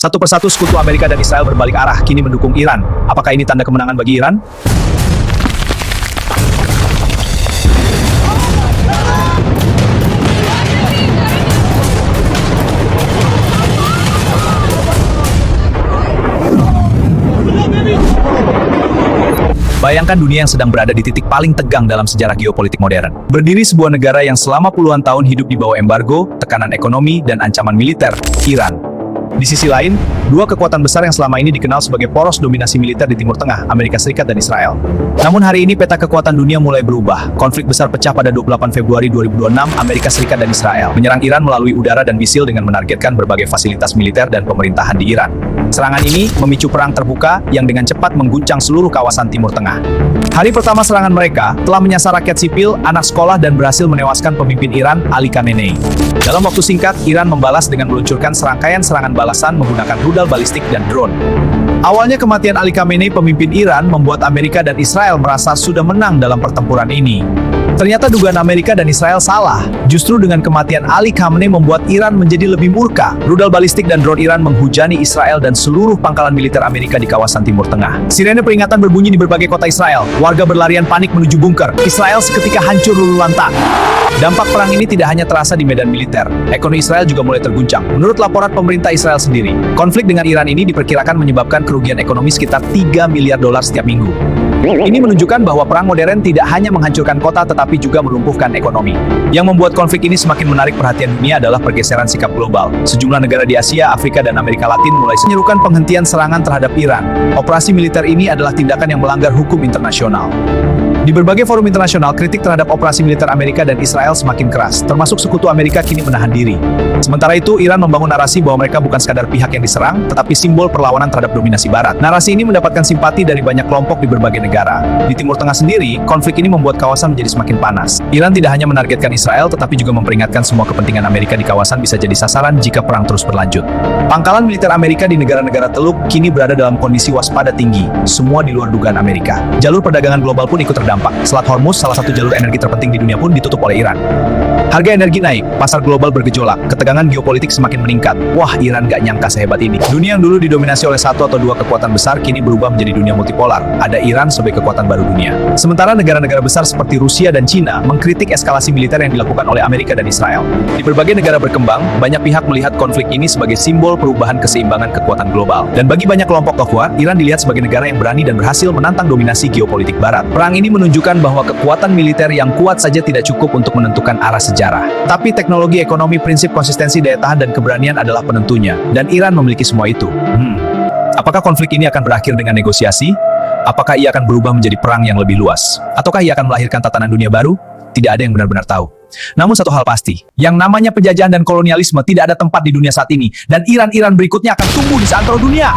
Satu persatu sekutu Amerika dan Israel berbalik arah, kini mendukung Iran. Apakah ini tanda kemenangan bagi Iran? Bayangkan dunia yang sedang berada di titik paling tegang dalam sejarah geopolitik modern. Berdiri sebuah negara yang selama puluhan tahun hidup di bawah embargo, tekanan ekonomi, dan ancaman militer, Iran. Di sisi lain, dua kekuatan besar yang selama ini dikenal sebagai poros dominasi militer di Timur Tengah, Amerika Serikat dan Israel. Namun hari ini peta kekuatan dunia mulai berubah. Konflik besar pecah pada 28 Februari 2026, Amerika Serikat dan Israel menyerang Iran melalui udara dan misil dengan menargetkan berbagai fasilitas militer dan pemerintahan di Iran. Serangan ini memicu perang terbuka yang dengan cepat mengguncang seluruh kawasan Timur Tengah. Hari pertama serangan mereka telah menyasar rakyat sipil, anak sekolah, dan berhasil menewaskan pemimpin Iran, Ali Khamenei. Dalam waktu singkat, Iran membalas dengan meluncurkan serangkaian serangan balasan menggunakan rudal balistik dan drone. Awalnya kematian Ali Khamenei, pemimpin Iran, membuat Amerika dan Israel merasa sudah menang dalam pertempuran ini. Ternyata dugaan Amerika dan Israel salah. Justru dengan kematian Ali Khamenei membuat Iran menjadi lebih murka. Rudal balistik dan drone Iran menghujani Israel dan seluruh pangkalan militer Amerika di kawasan Timur Tengah. Sirene peringatan berbunyi di berbagai kota Israel. Warga berlarian panik menuju bunker. Israel seketika hancur luluh lantak. Dampak perang ini tidak hanya terasa di medan militer. Ekonomi Israel juga mulai terguncang. Menurut laporan pemerintah Israel sendiri, konflik dengan Iran ini diperkirakan menyebabkan kerugian ekonomi sekitar 3 miliar dolar setiap minggu. Ini menunjukkan bahwa perang modern tidak hanya menghancurkan kota tetapi juga melumpuhkan ekonomi. Yang membuat konflik ini semakin menarik perhatian dunia adalah pergeseran sikap global. Sejumlah negara di Asia, Afrika, dan Amerika Latin mulai menyerukan penghentian serangan terhadap Iran. Operasi militer ini adalah tindakan yang melanggar hukum internasional. Di berbagai forum internasional, kritik terhadap operasi militer Amerika dan Israel semakin keras, termasuk sekutu Amerika kini menahan diri. Sementara itu, Iran membangun narasi bahwa mereka bukan sekadar pihak yang diserang, tetapi simbol perlawanan terhadap dominasi Barat. Narasi ini mendapatkan simpati dari banyak kelompok di berbagai negara. Di Timur Tengah sendiri, konflik ini membuat kawasan menjadi semakin panas. Iran tidak hanya menargetkan Israel, tetapi juga memperingatkan semua kepentingan Amerika di kawasan bisa jadi sasaran jika perang terus berlanjut. Pangkalan militer Amerika di negara-negara Teluk kini berada dalam kondisi waspada tinggi, semua di luar dugaan Amerika. Jalur perdagangan global pun ikut terdampak. Selat Hormuz, salah satu jalur energi terpenting di dunia pun ditutup oleh Iran. Harga energi naik, pasar global bergejolak, ketegangan geopolitik semakin meningkat. Wah, Iran gak nyangka sehebat ini. Dunia yang dulu didominasi oleh satu atau dua kekuatan besar kini berubah menjadi dunia multipolar. Ada Iran sebagai kekuatan baru dunia. Sementara negara-negara besar seperti Rusia dan Cina mengkritik eskalasi militer yang dilakukan oleh Amerika dan Israel. Di berbagai negara berkembang, banyak pihak melihat konflik ini sebagai simbol perubahan keseimbangan kekuatan global. Dan bagi banyak kelompok kuat, Iran dilihat sebagai negara yang berani dan berhasil menantang dominasi geopolitik Barat. Perang ini menunjukkan bahwa kekuatan militer yang kuat saja tidak cukup untuk menentukan arah sejarah. Tapi teknologi, ekonomi, prinsip, konsistensi, daya tahan, dan keberanian adalah penentunya. Dan Iran memiliki semua itu. Apakah konflik ini akan berakhir dengan negosiasi? Apakah ia akan berubah menjadi perang yang lebih luas? Ataukah ia akan melahirkan tatanan dunia baru? Tidak ada yang benar-benar tahu. Namun satu hal pasti, yang namanya penjajahan dan kolonialisme tidak ada tempat di dunia saat ini. Dan Iran-Iran berikutnya akan tumbuh di seantero dunia.